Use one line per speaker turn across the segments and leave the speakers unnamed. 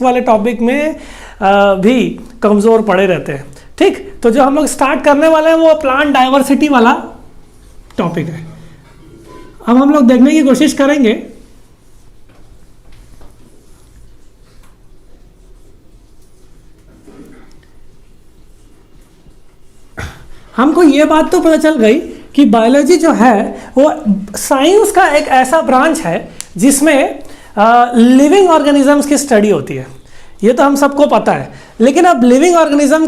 वाले टॉपिक में भी कमज़ोर पड़े रहते हैं। ठीक, तो जो हम लोग स्टार्ट करने वाले हैं वो प्लांट डाइवर्सिटी वाला टॉपिक है। अब हम लोग देखने की कोशिश करेंगे हमको ये बात तो पता चल गई कि बायोलॉजी जो है वो साइंस का एक ऐसा ब्रांच है जिसमें लिविंग ऑर्गेनिजम्स की स्टडी होती है। ये तो हम सबको पता है, लेकिन अब लिविंग ऑर्गेनिज्म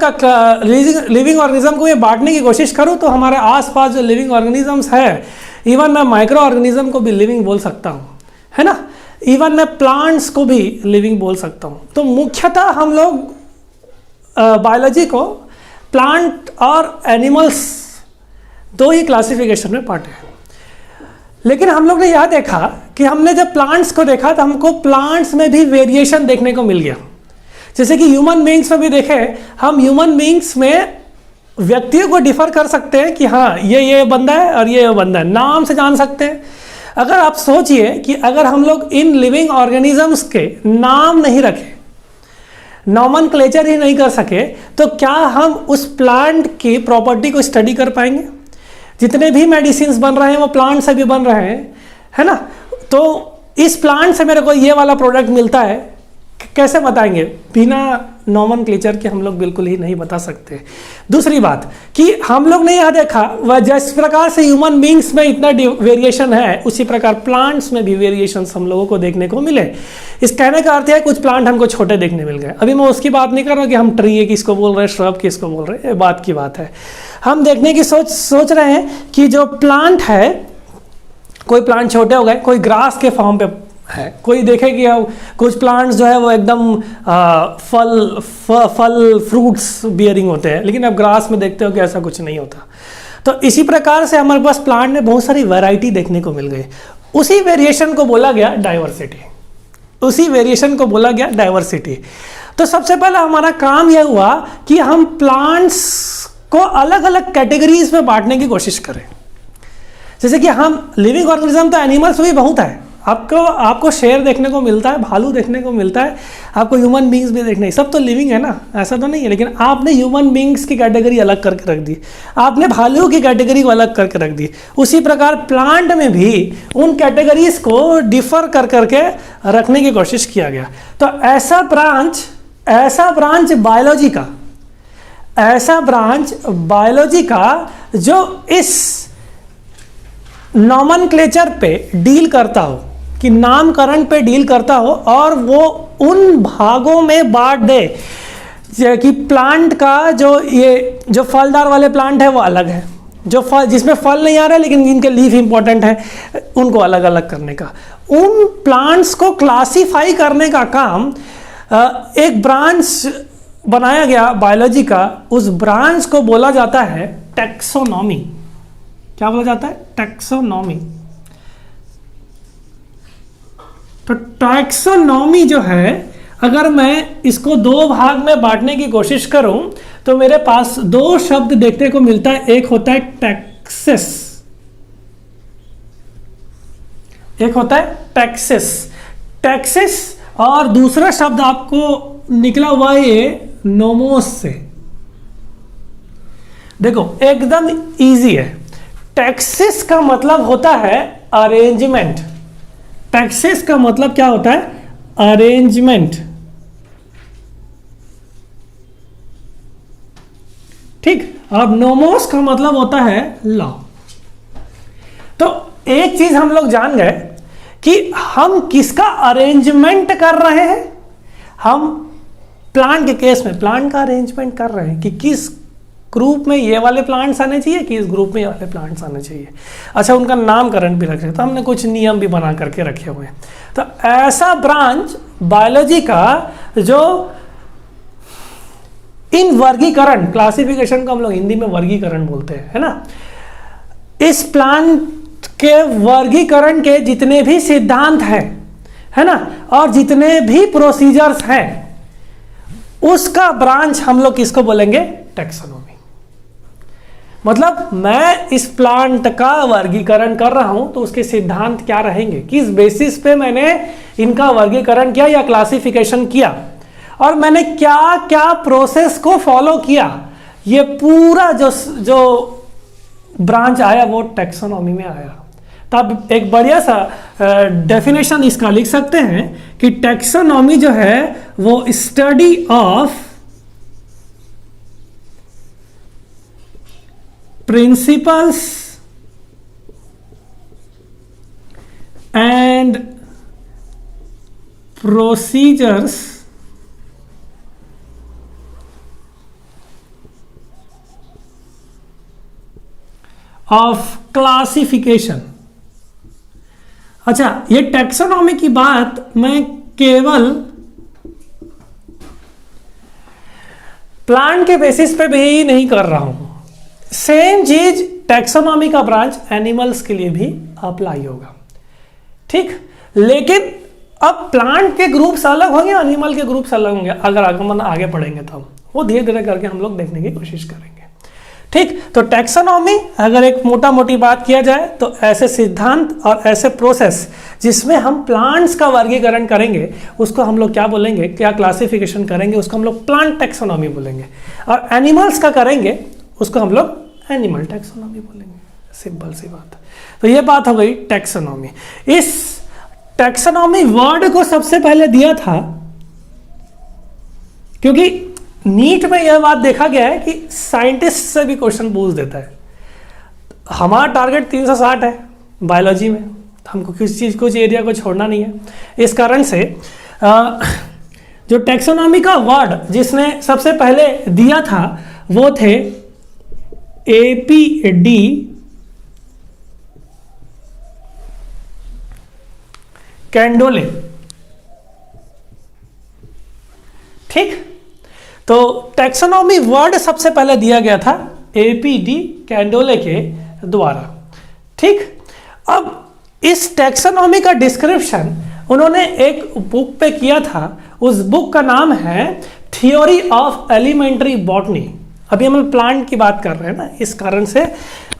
को ये बांटने की कोशिश करूँ तो हमारे आसपास जो लिविंग ऑर्गेनिजम्स है, इवन मैं माइक्रो ऑर्गेनिज्म को भी लिविंग बोल सकता हूँ, है ना, इवन मैं प्लांट्स को भी लिविंग बोल सकता हूँ। तो मुख्यतः हम लोग बायोलॉजी को प्लांट और एनिमल्स दो ही क्लासिफिकेशन में बांटे हैं। लेकिन हम लोग ने यह देखा कि हमने जब प्लांट्स को देखा तो हमको प्लांट्स में भी वेरिएशन देखने को मिल गया। जैसे कि ह्यूमन बीइंग्स में भी देखे, हम ह्यूमन बीइंग्स में व्यक्तियों को डिफर कर सकते हैं कि हाँ ये बंदा है और ये बंदा है, नाम से जान सकते हैं। अगर आप सोचिए कि अगर हम लोग इन लिविंग ऑर्गेनिजम्स के नाम नहीं रखे, नॉमेनक्लेचर ही नहीं कर सके, तो क्या हम उस प्लांट की प्रॉपर्टी को स्टडी कर पाएंगे? जितने भी मेडिसिन बन रहे हैं वो प्लांट से भी बन रहे हैं, है ना। तो इस प्लांट से मेरे को ये वाला प्रोडक्ट मिलता है, कैसे बताएंगे? बिना नॉमेनक्लेचर के हम लोग बिल्कुल ही नहीं बता सकते। दूसरी बात कि हम लोग ने यह देखा वह जिस प्रकार से ह्यूमन बींग्स में इतना वेरिएशन है, उसी प्रकार प्लांट्स में भी वेरिएशंस हम लोगों को देखने को मिले। इस कहने का अर्थ है कुछ प्लांट हमको छोटे देखने मिल गए। अभी मैं उसकी बात नहीं कर रहा कि हम ट्री किसको बोल रहे हैं, श्रब किसको बोल रहे हैं, ये बात की बात है। हम देखने की सोच रहे हैं कि जो प्लांट है, कोई प्लांट छोटे हो गए, कोई ग्रास के फॉर्म पे है, कोई देखे कि कुछ प्लांट्स जो है वो एकदम फल फ्रूट्स बियरिंग होते हैं, लेकिन आप ग्रास में देखते हो कि ऐसा कुछ नहीं होता। तो इसी प्रकार से हमारे पास प्लांट में बहुत सारी वैरायटी देखने को मिल गई। उसी वेरिएशन को बोला गया डाइवर्सिटी, उसी वेरिएशन को बोला गया डाइवर्सिटी। तो सबसे पहले हमारा काम यह हुआ कि हम प्लांट्स को अलग अलग कैटेगरीज में बांटने की कोशिश करें। जैसे कि हम लिविंग ऑर्गेनिज्म, तो एनिमल्स भी बहुत है, आपको शेर देखने को मिलता है, भालू देखने को मिलता है, आपको ह्यूमन बींग्स भी देखने, सब तो लिविंग है ना, ऐसा तो नहीं है। लेकिन आपने ह्यूमन बींग्स की कैटेगरी अलग करके रख दी, आपने भालू की कैटेगरी को अलग करके रख दी। उसी प्रकार प्लांट में भी उन कैटेगरीज को डिफर कर करके रखने की कोशिश किया गया। तो ऐसा ब्रांच बायोलॉजी का जो इस नॉमेनक्लेचर पे डील करता हो, कि नामकरण पे डील करता हो, और वो उन भागों में बांट दे कि प्लांट का जो फलदार वाले प्लांट है वो अलग है, जो फल जिसमें फल नहीं आ रहा है लेकिन जिनके लीफ इंपॉर्टेंट है, उनको अलग अलग करने का, उन प्लांट्स को क्लासीफाई करने का काम एक ब्रांच बनाया गया बायोलॉजी का। उस ब्रांच को बोला जाता है टैक्सोनॉमी। क्या बोला जाता है? टैक्सोनॉमी। तो टैक्सोनॉमी जो है, अगर मैं इसको दो भाग में बांटने की कोशिश करूं तो मेरे पास दो शब्द देखने को मिलता है। एक होता है टैक्सेस, एक होता है टैक्सेस, और दूसरा शब्द आपको निकला हुआ है ये नोमोस से। देखो एकदम इजी है। टैक्सेस का मतलब होता है अरेंजमेंट। टैक्सेस का मतलब क्या होता है? अरेंजमेंट। ठीक, और नोमोस का मतलब होता है लॉ। तो एक चीज हम लोग जान गए कि हम किसका अरेंजमेंट कर रहे हैं। हम प्लांट के केस में प्लांट का अरेंजमेंट कर रहे हैं कि किस ग्रुप में ये वाले प्लांट्स आने चाहिए, कि इस ग्रुप में ये वाले प्लांट्स आने चाहिए। अच्छा, उनका नामकरण भी रखे, तो हमने कुछ नियम भी बना करके रखे हुए हैं। तो ऐसा ब्रांच बायोलॉजी का जो इन वर्गीकरण, क्लासिफिकेशन को हम लोग हिंदी में वर्गीकरण बोलते हैं, है ना, इस प्लांट के वर्गीकरण के जितने भी सिद्धांत हैं, है ना, और जितने भी प्रोसीजर्स हैं, उसका ब्रांच हम लोग किसको बोलेंगे? टैक्सोनॉमी। मतलब मैं इस प्लांट का वर्गीकरण कर रहा हूं तो उसके सिद्धांत क्या रहेंगे, किस बेसिस पे मैंने इनका वर्गीकरण किया या क्लासिफिकेशन किया, और मैंने क्या क्या प्रोसेस को फॉलो किया, ये पूरा जो ब्रांच आया वो टैक्सोनॉमी में आया। तो आप एक बढ़िया सा डेफिनेशन इसका लिख सकते हैं कि टैक्सोनॉमी जो है वो study of principles and procedures of classification. अच्छा, ये टैक्सोनॉमी की बात मैं केवल प्लांट के बेसिस पे भी नहीं कर रहा हूं, सेम चीज टैक्सोनॉमी का ब्रांच एनिमल्स के लिए भी अप्लाई होगा, ठीक। लेकिन अब प्लांट के ग्रुप्स अलग होंगे, एनिमल के ग्रुप्स अलग होंगे। अगर आगमन आगे पढ़ेंगे तो वो धीरे धीरे करके हम लोग देखने की कोशिश करेंगे, ठीक। तो टैक्सोनॉमी अगर एक मोटा मोटी बात किया जाए तो ऐसे सिद्धांत और ऐसे प्रोसेस जिसमें हम प्लांट्स का वर्गीकरण करेंगे उसको हम लोग क्या बोलेंगे, क्या क्लासिफिकेशन करेंगे, उसको हम लोग प्लांट टैक्सोनॉमी बोलेंगे। और एनिमल्स का करेंगे उसको हम लोग एनिमल टैक्सोनॉमी बोलेंगे, सिंपल सी बात। तो ये बात हो गई टैक्सोनॉमी। इस टैक्सोनॉमी वर्ड को सबसे पहले दिया था क्योंकि नीट में यह बात देखा गया है कि साइंटिस्ट से भी क्वेश्चन पूछ देता है। हमारा टारगेट 360 है बायोलॉजी में, हमको किसी चीज कुछ एरिया को छोड़ना नहीं है। इस कारण से जो टैक्सोनॉमी का वर्ड जिसने सबसे पहले दिया था वो थे APD कैंडोले, ठीक। तो टैक्सोनॉमी वर्ड सबसे पहले दिया गया था APD कैंडोले के द्वारा, ठीक। अब इस टैक्सोनॉमी का डिस्क्रिप्शन उन्होंने एक बुक पे किया था, उस बुक का नाम है थ्योरी ऑफ एलिमेंट्री बॉटनी। अभी हम प्लांट की बात कर रहे हैं ना, इस कारण से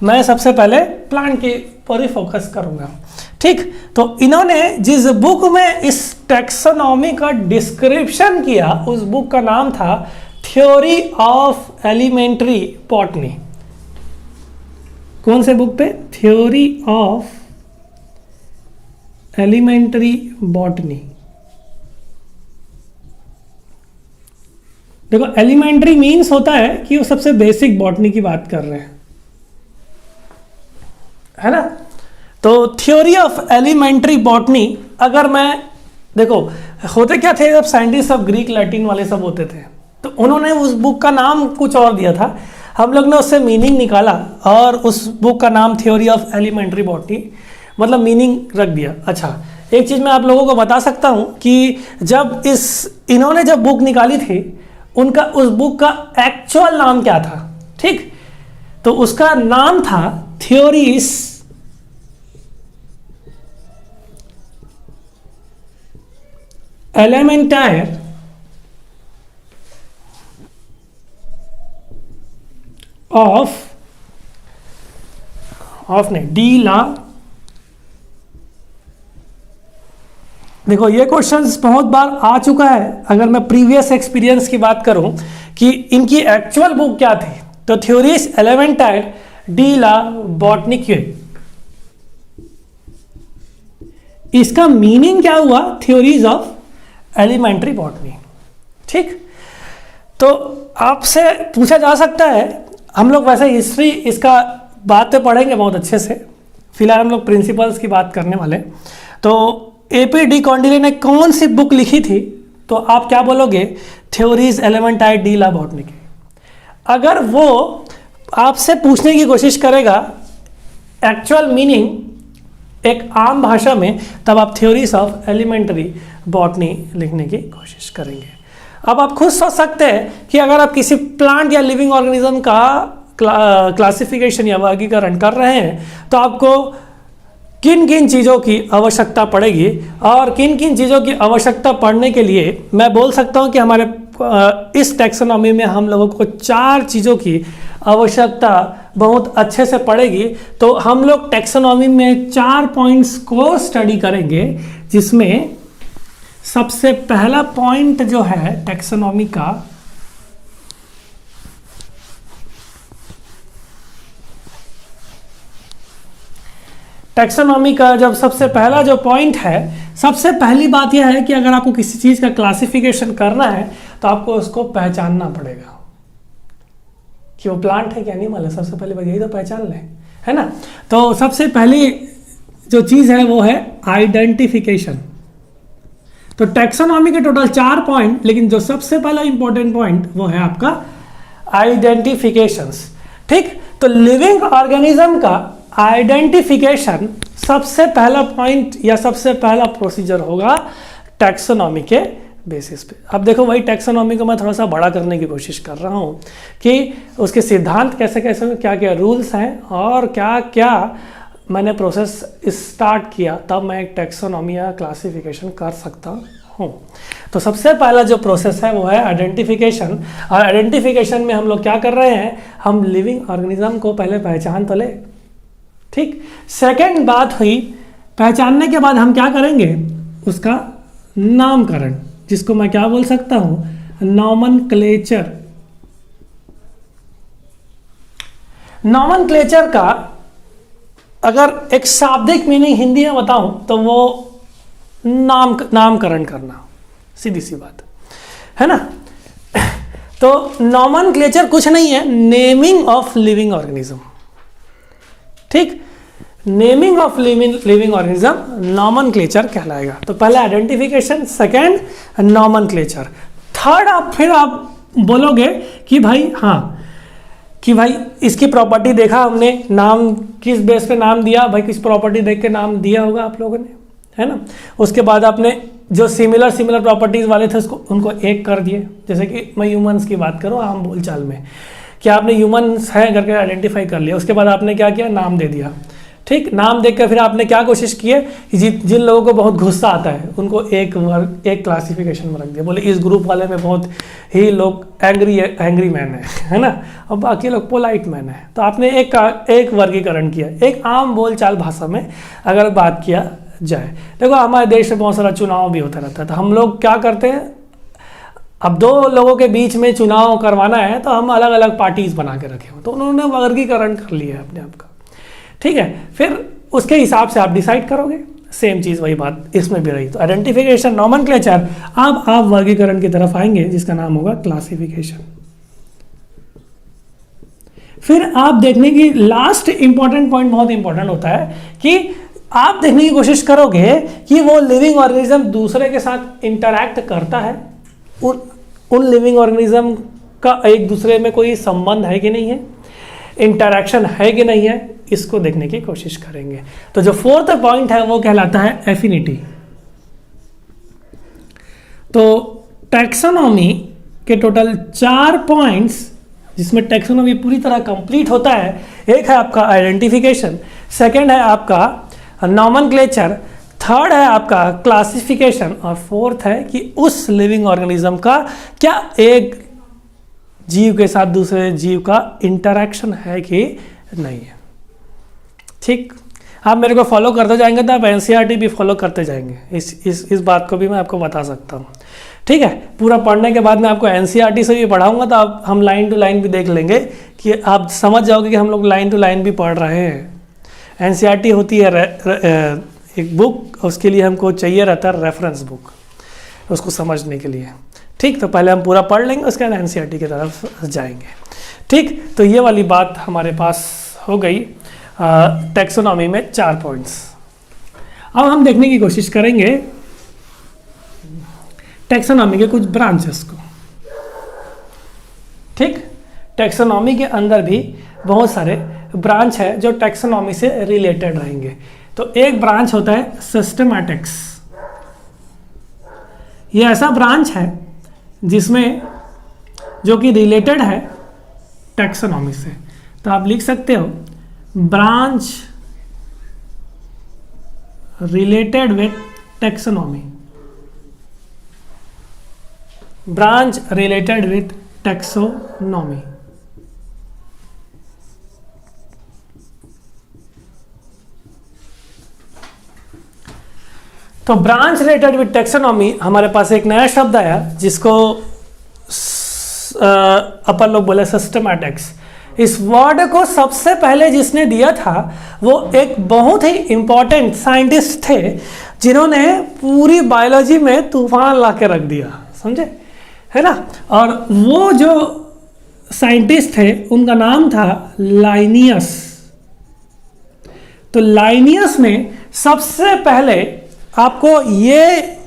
मैं सबसे पहले प्लांट के पर ही फोकस करूंगा, ठीक। तो इन्होंने जिस बुक में इस टैक्सोनॉमी का डिस्क्रिप्शन किया उस बुक का नाम था थ्योरी ऑफ एलिमेंट्री बॉटनी। कौन से बुक पे? Theory of elementary botany. देखो एलिमेंट्री मीन्स होता है कि वो सबसे बेसिक बॉटनी की बात कर रहे हैं, है ना। तो थ्योरी ऑफ एलिमेंट्री बॉटनी, अगर मैं देखो होते क्या थे जब साइंटिस्ट सब ग्रीक लैटिन वाले सब होते थे तो उन्होंने उस बुक का नाम कुछ और दिया था, हम लोग ने उससे मीनिंग निकाला और उस बुक का नाम थ्योरी ऑफ एलिमेंट्री बॉटनी मतलब मीनिंग रख दिया। अच्छा, एक चीज़ मैं आप लोगों को बता सकता हूँ कि जब इन्होंने जब बुक निकाली थी उनका उस बुक का एक्चुअल नाम क्या था, ठीक। तो उसका नाम था थ्योरीज एलिमेंटायर ऑफ नहीं डी ला। देखो ये क्वेश्चंस बहुत बार आ चुका है, अगर मैं प्रीवियस एक्सपीरियंस की बात करूं कि इनकी एक्चुअल बुक क्या थी, तो थ्योरीज एलिमेंटायर डी ला बॉटनिक्यू। इसका मीनिंग क्या हुआ? थ्योरीज ऑफ एलिमेंट्री बॉटनी, ठीक। तो आपसे पूछा जा सकता है, हम लोग वैसे हिस्ट्री इसका बात पे पढ़ेंगे बहुत अच्छे से, फिलहाल हम लोग प्रिंसिपल्स की बात करने वाले। तो APD कैंडोले ने कौन सी बुक लिखी थी, तो आप क्या बोलोगे? थ्योरीज एलिमेंटायर डी ला बॉटनी। अगर वो आपसे पूछने की कोशिश करेगा एक्चुअल मीनिंग एक आम भाषा में, तब आप थ्योरीज ऑफ एलिमेंट्री बॉटनी लिखने की कोशिश करेंगे। अब आप खुद सोच सकते हैं कि अगर आप किसी प्लांट या लिविंग ऑर्गेनिज्म का क्लासिफिकेशन या वर्गीकरण कर रहे हैं तो आपको किन किन चीज़ों की आवश्यकता पड़ेगी, और किन किन चीज़ों की आवश्यकता पड़ने के लिए मैं बोल सकता हूं कि हमारे इस टैक्सोनॉमी में हम लोगों को 4 चीज़ों की आवश्यकता बहुत अच्छे से पड़ेगी। तो हम लोग टैक्सोनॉमी में 4 पॉइंट्स को स्टडी करेंगे, जिसमें सबसे पहला पॉइंट जो है टैक्सोनॉमी का, टैक्सोनॉमी का जब सबसे पहला जो पॉइंट है, सबसे पहली बात यह है कि अगर आपको किसी चीज का क्लासिफिकेशन करना है तो आपको उसको पहचानना पड़ेगा कि वो प्लांट है कि एनिमल है। सबसे पहली बात यही तो पहचान लें, है ना। तो सबसे पहली जो चीज है वो है आइडेंटिफिकेशन। तो टैक्सोनॉमी के टोटल 4 पॉइंट, लेकिन जो सबसे पहला इंपॉर्टेंट पॉइंट वो है आपका आइडेंटिफिकेशंस। ठीक, तो लिविंग ऑर्गेनिज्म का आइडेंटिफिकेशन सबसे पहला पॉइंट या सबसे पहला प्रोसीजर होगा टैक्सोनॉमी के बेसिस पे। अब देखो वही टैक्सोनॉमी को मैं थोड़ा सा बड़ा करने की कोशिश कर रहा हूँ कि उसके सिद्धांत कैसे कैसे, क्या क्या रूल्स हैं और क्या क्या मैंने प्रोसेस स्टार्ट किया तब मैं एक टैक्सोनॉमी या क्लासिफिकेशन कर सकता हूँ। तो सबसे पहला जो प्रोसेस है वो है आइडेंटिफिकेशन। और आइडेंटिफिकेशन में हम लोग क्या कर रहे हैं, हम लिविंग ऑर्गेनिज्म को पहले पहचान तो ले। ठीक, सेकंड बात हुई, पहचानने के बाद हम क्या करेंगे, उसका नामकरण, जिसको मैं क्या बोल सकता हूं, नॉमनक्लेचर। नॉमनक्लेचर का अगर एक शाब्दिक मीनिंग हिंदी में बताऊं तो वो नामकरण करना, सीधी सी बात है ना। तो नॉमनक्लेचर कुछ नहीं है, नेमिंग ऑफ लिविंग ऑर्गेनिज्म। ठीक, naming of living organism nomenclature कहलाएगा। तो पहले आइडेंटिफिकेशन, सेकेंड नॉमनक्लेचर, थर्ड फिर आप बोलोगे कि भाई हाँ, कि भाई इसकी प्रॉपर्टी देखा हमने, नाम किस बेस पे नाम दिया, भाई किस प्रॉपर्टी देख के नाम दिया होगा आप लोगों ने, है ना। उसके बाद आपने जो सिमिलर प्रॉपर्टीज वाले थे उसको उनको एक कर दिए। जैसे कि मैं ह्यूमंस की बात करूँ आम बोलचाल में, कि आपने ह्यूमंस है करके आइडेंटिफाई कर लिया, उसके बाद आपने क्या किया, नाम दे दिया। ठीक, नाम देकर फिर आपने क्या कोशिश की है कि जिन लोगों को बहुत गुस्सा आता है उनको एक क्लासिफिकेशन में रख दिया, बोले इस ग्रुप वाले में बहुत ही लोग एंग्री मैन है ना, और बाकी लोग पोलाइट मैन है। तो आपने एक वर्गीकरण किया, एक आम बोलचाल भाषा में अगर बात किया जाए। देखो हमारे देश में बहुत सारा चुनाव भी होता रहता है, तो हम लोग क्या करते हैं, अब 2 लोगों के बीच में चुनाव करवाना है तो हम अलग अलग पार्टीज बना के रखे हो, तो उन्होंने वर्गीकरण कर लिया है अपने आप का। ठीक है, फिर उसके हिसाब से आप डिसाइड करोगे। सेम चीज वही बात इसमें भी रही। तो आइडेंटिफिकेशन, नॉमनक्लेचर, अब आप वर्गीकरण की तरफ आएंगे जिसका नाम होगा क्लासिफिकेशन। फिर आप देखने की लास्ट इंपॉर्टेंट पॉइंट बहुत इंपॉर्टेंट होता है कि आप देखने की कोशिश करोगे कि वो लिविंग ऑर्गेनिज्म दूसरे के साथ इंटरैक्ट करता है, उन लिविंग ऑर्गेनिज्म का एक दूसरे में कोई संबंध है कि नहीं है, इंटरैक्शन है कि नहीं है, इसको देखने की कोशिश करेंगे। तो जो 4th पॉइंट है वो कहलाता है एफिनिटी। तो टैक्सोनॉमी के टोटल 4 पॉइंट्स, जिसमें टैक्सोनॉमी पूरी तरह कंप्लीट होता है, एक है आपका आइडेंटिफिकेशन, सेकंड है आपका नॉमनक्लेचर, थर्ड है आपका क्लासिफिकेशन, और फोर्थ है कि उस लिविंग ऑर्गेनिज्म का क्या एक जीव के साथ दूसरे जीव का इंटरैक्शन है कि नहीं है। ठीक, आप मेरे को फॉलो करते जाएंगे तो आप एनसीईआरटी भी फॉलो करते जाएंगे, इस बात को भी मैं आपको बता सकता हूँ। ठीक है, पूरा पढ़ने के बाद मैं आपको एनसीईआरटी से भी पढ़ाऊंगा, तो आप हम लाइन टू लाइन भी देख लेंगे कि आप समझ जाओगे कि हम लोग लाइन टू लाइन भी पढ़ रहे हैं। एनसीईआरटी होती है एक बुक, उसके लिए हमको चाहिए रहता है रेफरेंस बुक उसको समझने के लिए। ठीक, तो पहले हम पूरा पढ़ लेंगे, उसके बाद एनसीईआरटी की तरफ जाएंगे। ठीक, तो ये वाली बात हमारे पास हो गई टैक्सोनॉमी में 4 पॉइंट्स। अब हम देखने की कोशिश करेंगे टैक्सोनॉमी के कुछ ब्रांचेस को। ठीक, टैक्सोनॉमी के अंदर भी बहुत सारे ब्रांच है जो टैक्सोनॉमी से रिलेटेड रहेंगे। तो एक ब्रांच होता है सिस्टमैटिक्स। ये ऐसा ब्रांच है जिसमें जो कि रिलेटेड है टैक्सोनॉमी से। तो आप लिख सकते हो branch related with taxonomy, branch related with taxonomy. तो ब्रांच रिलेटेड विद टेक्सोनॉमी, हमारे पास एक नया शब्द आया जिसको अपन लोग बोले सिस्टमैटिक्स। इस वर्ड को सबसे पहले जिसने दिया था वो एक बहुत ही इंपॉर्टेंट साइंटिस्ट थे जिन्होंने पूरी बायोलॉजी में तूफान ला के रख दिया, समझे, है ना। और वो जो साइंटिस्ट थे उनका नाम था लाइनियस। तो लाइनियस ने सबसे पहले, आपको ये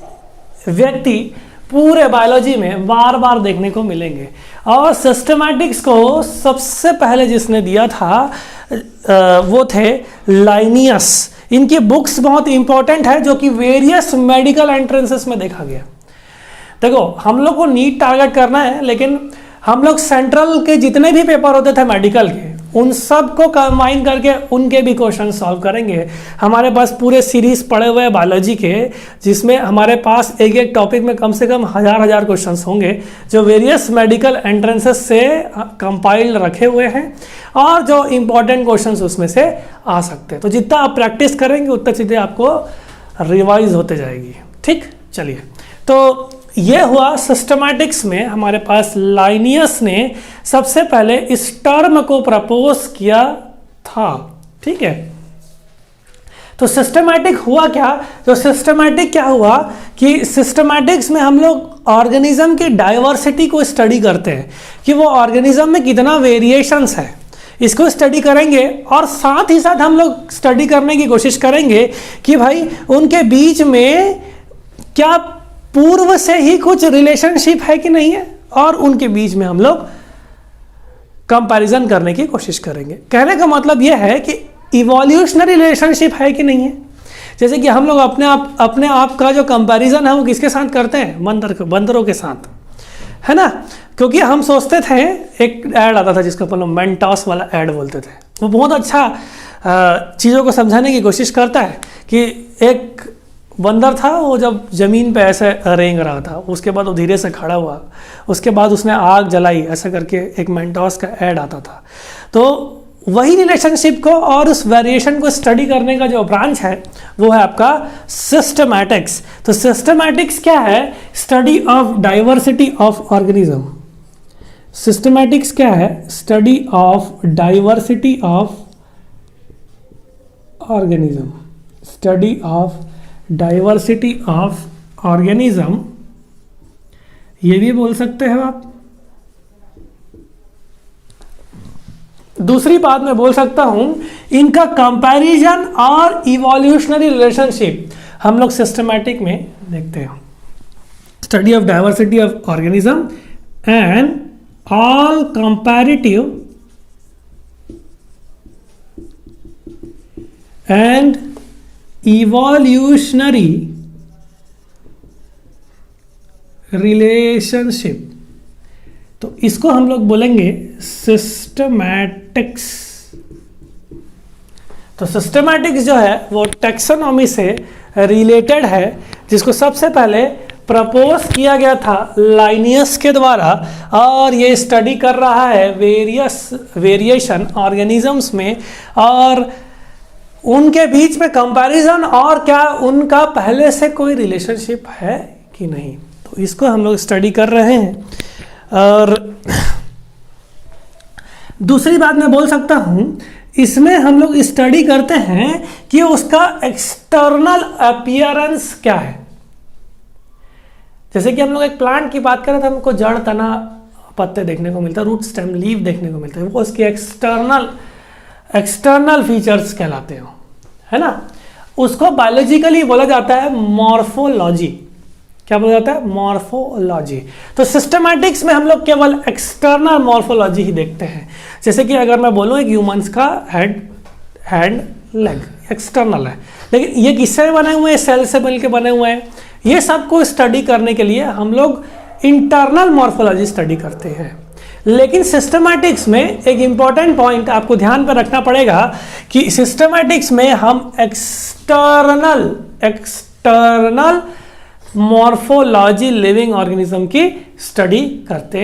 व्यक्ति पूरे बायोलॉजी में बार बार देखने को मिलेंगे, और सिस्टमैटिक्स को सबसे पहले जिसने दिया था वो थे लाइनियस। इनकी बुक्स बहुत इंपॉर्टेंट है जो कि वेरियस मेडिकल एंट्रेंसेस में देखा गया। देखो, हम लोग को नीट टारगेट करना है, लेकिन हम लोग सेंट्रल के जितने भी पेपर होते थे मेडिकल के, उन सब को कंबाइन करके उनके भी क्वेश्चन सॉल्व करेंगे। हमारे पास पूरे सीरीज पड़े हुए हैं बायोलॉजी के, जिसमें हमारे पास एक एक टॉपिक में कम से कम हजार क्वेश्चंस होंगे जो वेरियस मेडिकल एंट्रेंसेस से कंपाइल्ड रखे हुए हैं, और जो इंपॉर्टेंट क्वेश्चंस उसमें से आ सकते हैं। तो जितना आप प्रैक्टिस करेंगे उतना चीज़ें आपको रिवाइज होते जाएगी। ठीक, चलिए, तो ये हुआ सिस्टमैटिक्स में। हमारे पास लाइनियस ने सबसे पहले इस टर्म को प्रपोज किया था, ठीक है। तो सिस्टमैटिक हुआ क्या, तो सिस्टमैटिक क्या हुआ कि सिस्टमैटिक्स में हम लोग ऑर्गेनिज्म की डाइवर्सिटी को स्टडी करते हैं कि वो ऑर्गेनिज्म में कितना वेरिएशंस है, इसको स्टडी करेंगे। और साथ ही साथ हम लोग स्टडी करने की कोशिश करेंगे कि भाई उनके बीच में क्या पूर्व से ही कुछ रिलेशनशिप है कि नहीं है, और उनके बीच में हम लोग कंपैरिजन करने की कोशिश करेंगे। कहने का मतलब यह है कि इवोल्यूशनरी रिलेशनशिप है कि नहीं है। जैसे कि हम लोग अपने आप का जो कंपैरिजन है वो किसके साथ करते हैं, बंदरों के साथ, है ना। क्योंकि हम सोचते थे, एक ऐड आता था जिसको अपन लोग मेंटॉस वाला ऐड बोलते थे, वो बहुत अच्छा चीज़ों को समझाने की कोशिश करता है कि एक बंदर था, वो जब ज़मीन पे ऐसे रेंग रहा था, उसके बाद वो धीरे से खड़ा हुआ, उसके बाद उसने आग जलाई, ऐसा करके एक मेंटॉस का ऐड आता था। तो वही रिलेशनशिप को और उस वेरिएशन को स्टडी करने का जो ब्रांच है वो है आपका सिस्टमैटिक्स। तो सिस्टमैटिक्स क्या है, study of diversity of organism. Systematics क्या है, study of diversity of organism, study of diversity of organism, ये भी बोल सकते हैं आप। दूसरी बात मैं बोल सकता हूं, इनका कंपैरिजन और इवोल्यूशनरी रिलेशनशिप हम लोग सिस्टमैटिक में देखते हैं। Study of diversity of organism and all comparative and evolutionary relationship, तो इसको हम लोग बोलेंगे सिस्टमैटिक्स। तो सिस्टमैटिक्स जो है वो टेक्सोनॉमी से रिलेटेड है, जिसको सबसे पहले प्रपोज किया गया था लाइनियस के द्वारा, और ये स्टडी कर रहा है वेरिएशन ऑर्गेनिजम्स में, और उनके बीच में कंपैरिजन, और क्या उनका पहले से कोई रिलेशनशिप है कि नहीं। तो इसको हम लोग स्टडी कर रहे हैं। और दूसरी बात मैं बोल सकता हूं, इसमें हम लोग स्टडी करते हैं कि उसका एक्सटर्नल अपीयरेंस क्या है। जैसे कि हम लोग एक प्लांट की बात करें तो हमको जड़, तना, पत्ते देखने को मिलता है, रूट, स्टेम, लीफ देखने को मिलता है, वो उसके एक्सटर्नल फीचर्स कहलाते हो, है ना। उसको बायोलॉजिकली बोला जाता है मॉर्फोलॉजी। क्या बोला जाता है, मॉर्फोलॉजी। तो सिस्टमैटिक्स में हम लोग केवल एक्सटर्नल मॉर्फोलॉजी ही देखते हैं। जैसे कि अगर मैं बोलूँ एक ह्यूमंस का हैंड लेग एक्सटर्नल है, लेकिन ये किससे बने हुए हैं, सेल से मिलकर बने हुए हैं। ये सब को स्टडी करने के लिए हम लोग इंटरनल मॉर्फोलॉजी स्टडी करते हैं। लेकिन सिस्टमैटिक्स में एक इंपॉर्टेंट पॉइंट आपको ध्यान पर रखना पड़ेगा कि सिस्टमैटिक्स में हम एक्सटर्नल मॉर्फोलॉजी लिविंग ऑर्गेनिज्म की स्टडी करते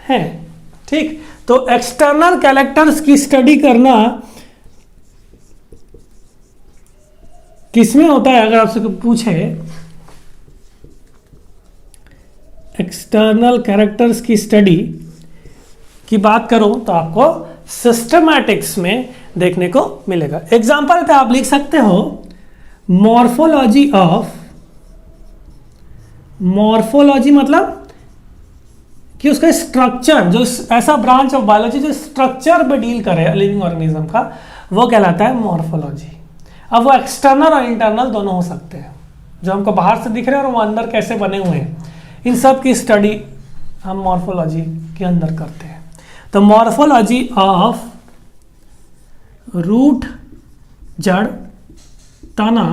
हैं। ठीक, तो एक्सटर्नल कैरेक्टर्स की स्टडी करना किसमें होता है, अगर आपसे पूछे एक्सटर्नल कैरेक्टर्स की स्टडी की बात करूं तो आपको सिस्टमैटिक्स में देखने को मिलेगा। एग्जाम्पल पे आप लिख सकते हो मॉर्फोलॉजी ऑफ, मॉर्फोलॉजी मतलब कि उसका स्ट्रक्चर, जो ऐसा ब्रांच ऑफ बायोलॉजी जो स्ट्रक्चर पे डील करे लिविंग ऑर्गेनिज्म का, वो कहलाता है मॉर्फोलॉजी। अब वो एक्सटर्नल और इंटरनल दोनों हो सकते हैं, जो हमको बाहर से दिख रहे हैं और वो अंदर कैसे बने हुए हैं, इन सब की स्टडी हम मॉर्फोलॉजी के अंदर करते हैं। तो मॉर्फोलॉजी ऑफ रूट, जड़, तना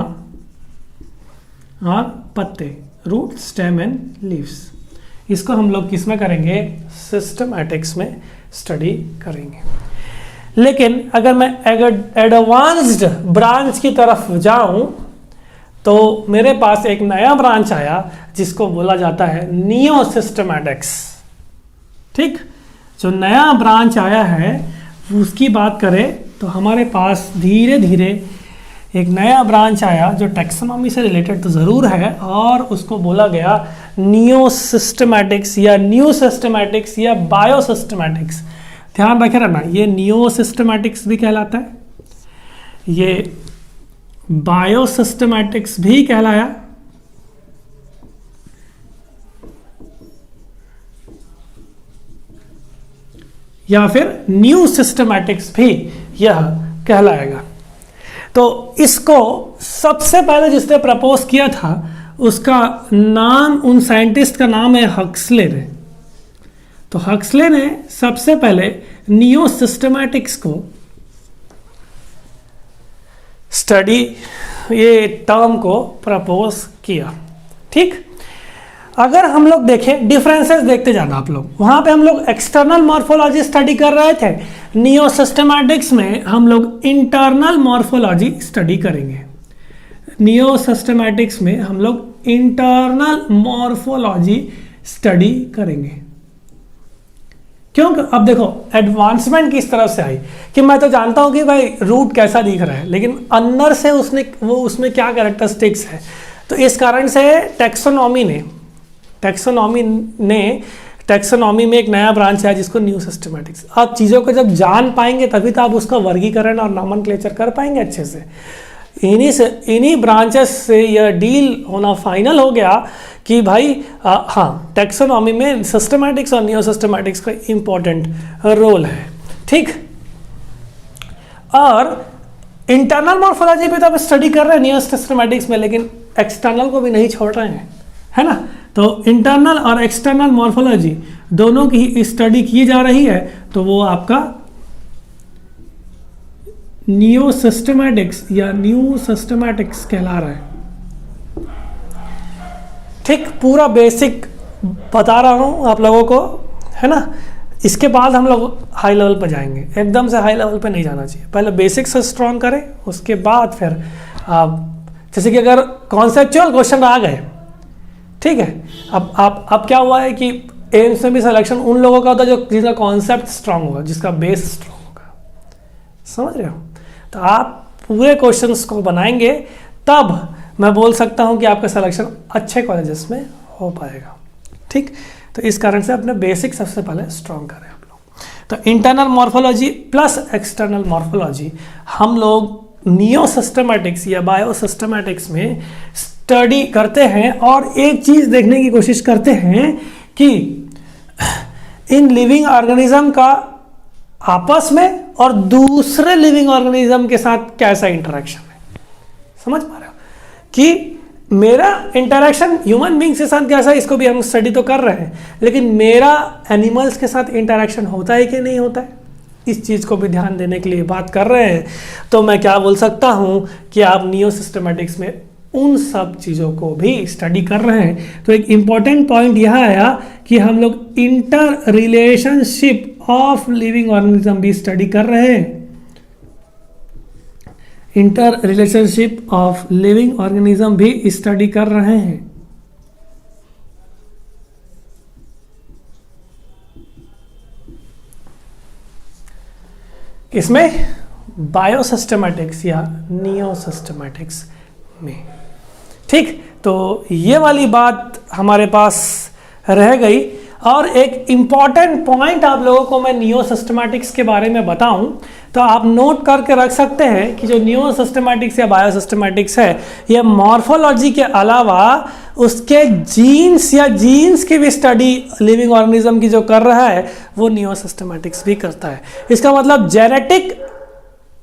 और पत्ते, रूट, स्टेम एंड लीव्स, इसको हम लोग किस में करेंगे, सिस्टमैटिक्स में स्टडी करेंगे। लेकिन अगर मैं एडवांस्ड ब्रांच की तरफ जाऊं तो मेरे पास एक नया ब्रांच आया जिसको बोला जाता है नियो सिस्टमैटिक्स। ठीक, जो नया ब्रांच आया है उसकी बात करें तो हमारे पास धीरे धीरे एक नया ब्रांच आया जो टैक्सोनॉमी से रिलेटेड तो ज़रूर है, और उसको बोला गया नियो सिस्टमैटिक्स या न्यू सिस्टमैटिक्स या बायो सिस्टमैटिक्स। ध्यान रखे रहना, ये नियो सिस्टमैटिक्स भी कहलाता है, ये बायो सिस्टमैटिक्स भी कहलाया, या फिर न्यू सिस्टमैटिक्स भी यह कहलाएगा। तो इसको सबसे पहले जिसने प्रपोज किया था उसका नाम, उन साइंटिस्ट का नाम है हक्सले ने। तो हक्सले ने सबसे पहले नियो सिस्टमैटिक्स को स्टडी, ये टर्म को प्रपोज किया। ठीक, अगर हम लोग देखें डिफरेंसेस देखते जाना आप लोग, वहां पे हम लोग एक्सटर्नल मॉर्फोलॉजी स्टडी कर रहे थे, नियो सिस्टमैटिक्स में हम लोग इंटरनल मॉर्फोलॉजी स्टडी करेंगे। नियो सिस्टमैटिक्स में हम लोग इंटरनल मॉर्फोलॉजी स्टडी करेंगे। क्योंकि अब देखो एडवांसमेंट किस तरफ से आई कि मैं तो जानता हूं कि भाई रूट कैसा दिख रहा है, लेकिन अंदर से उसमें क्या कैरेक्टरिस्टिक्स है। तो इस कारण से टैक्सोनॉमी में एक नया ब्रांच है जिसको न्यू सिस्टमैटिक्स। आप चीज़ों को जब जान पाएंगे तभी तो आप उसका वर्गीकरण और नॉमेनक्लेचर कर पाएंगे अच्छे से। इन्हीं ब्रांचेस से यह डील होना फाइनल हो गया कि भाई हाँ, टैक्सोनॉमी में सिस्टमैटिक्स और न्यू सिस्टमैटिक्स का इम्पोर्टेंट रोल है। ठीक, और इंटरनल मॉर्फोलॉजी भी तो आप स्टडी कर रहे हैं न्यू सिस्टमैटिक्स में, लेकिन एक्सटर्नल को भी नहीं छोड़ रहे हैं, है ना। तो इंटरनल और एक्सटर्नल मॉर्फोलॉजी दोनों की स्टडी की जा रही है, तो वो आपका नियो सिस्टमैटिक्स या न्यू सिस्टमैटिक्स कहला रहा है। ठीक, पूरा बेसिक बता रहा हूँ आप लोगों को, है ना। इसके बाद हम लोग हाई लेवल पर जाएंगे, एकदम से हाई लेवल पर नहीं जाना चाहिए, पहले बेसिक से स्ट्रॉन्ग करें, उसके बाद फिर आप जैसे कि अगर कॉन्सेप्चुअल क्वेश्चन आ गए, ठीक है। अब क्या हुआ है कि एम्स में भी सिलेक्शन उन लोगों का होता है जो जिसका कॉन्सेप्ट स्ट्रांग होगा, जिसका बेस स्ट्रांग होगा, समझ रहे हो। तो आप पूरे क्वेश्चंस को बनाएंगे तब मैं बोल सकता हूं कि आपका सिलेक्शन अच्छे कॉलेजेस में हो पाएगा। ठीक, तो इस कारण से अपने बेसिक सबसे पहले स्ट्रांग करें आप लोग। तो internal morphology plus external morphology हम लोग नियो सिस्टमैटिक्स या बायो सिस्टमैटिक्स में स्टडी करते हैं, और एक चीज देखने की कोशिश करते हैं कि इन लिविंग ऑर्गेनिज्म का आपस में और दूसरे लिविंग ऑर्गेनिज्म के साथ कैसा इंटरेक्शन है। समझ पा रहे हो कि मेरा इंटरेक्शन ह्यूमन बींग्स के साथ कैसा है, इसको भी हम स्टडी तो कर रहे हैं, लेकिन मेरा एनिमल्स के साथ इंटरेक्शन होता है कि नहीं होता है, इस चीज़ को भी ध्यान देने के लिए बात कर रहे हैं। तो मैं क्या बोल सकता हूँ कि आप नियो सिस्टमैटिक्स में उन सब चीज़ों को भी स्टडी कर रहे हैं। तो एक इम्पॉर्टेंट पॉइंट यह आया कि हम लोग inter relationship of living organism भी स्टडी कर रहे हैं। Inter relationship of living organism भी स्टडी कर रहे हैं। इसमें बायोसिस्टमैटिक्स या नियोसिस्टमैटिक्स में। ठीक, तो ये वाली बात हमारे पास रह गई। और एक इम्पॉर्टेंट पॉइंट आप लोगों को मैं नियो सिस्टमैटिक्स के बारे में बताऊं तो आप नोट करके रख सकते हैं कि जो नियो सिस्टमैटिक्स या बायो सिस्टमैटिक्स है, ये मॉर्फोलॉजी के अलावा उसके जीन्स या जीन्स की भी स्टडी लिविंग ऑर्गेनिज्म की जो कर रहा है वो नियो सिस्टमैटिक्स भी करता है। इसका मतलब जेनेटिक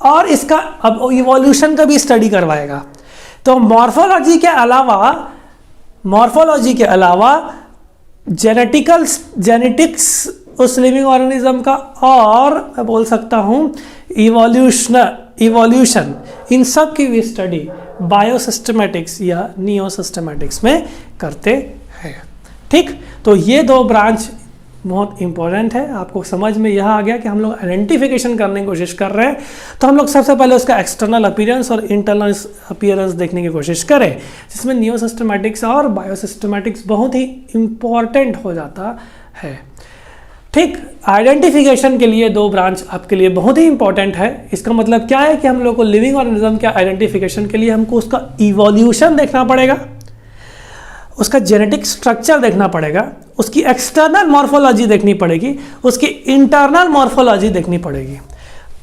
और इसका अब इवोल्यूशन का भी स्टडी करवाएगा। तो मॉर्फोलॉजी के अलावा जेनेटिक्स उस लिविंग ऑर्गेनिज्म का, और मैं बोल सकता हूँ इवोल्यूशन, इन सब की भी स्टडी बायोसिस्टमैटिक्स या नियो सिस्टमैटिक्स में करते हैं। ठीक, तो ये दो ब्रांच बहुत इंपॉर्टेंट है। आपको समझ में यह आ गया कि हम लोग आइडेंटिफिकेशन करने की कोशिश कर रहे हैं, तो हम लोग सबसे पहले उसका एक्सटर्नल अपीयरेंस और इंटरनल अपीयरेंस देखने की कोशिश करें, जिसमें नियो सिस्टमैटिक्स और बायोसिस्टमैटिक्स बहुत ही इंपॉर्टेंट हो जाता है। ठीक, आइडेंटिफिकेशन के लिए दो ब्रांच आपके लिए बहुत ही इंपॉर्टेंट है। इसका मतलब क्या है कि हम लोग को लिविंग ऑर्गेनिज्म के आइडेंटिफिकेशन के लिए हमको उसका इवोल्यूशन देखना पड़ेगा, उसका जेनेटिक स्ट्रक्चर देखना पड़ेगा, उसकी एक्सटर्नल मॉर्फोलॉजी देखनी पड़ेगी, उसकी इंटरनल मॉर्फोलॉजी देखनी पड़ेगी।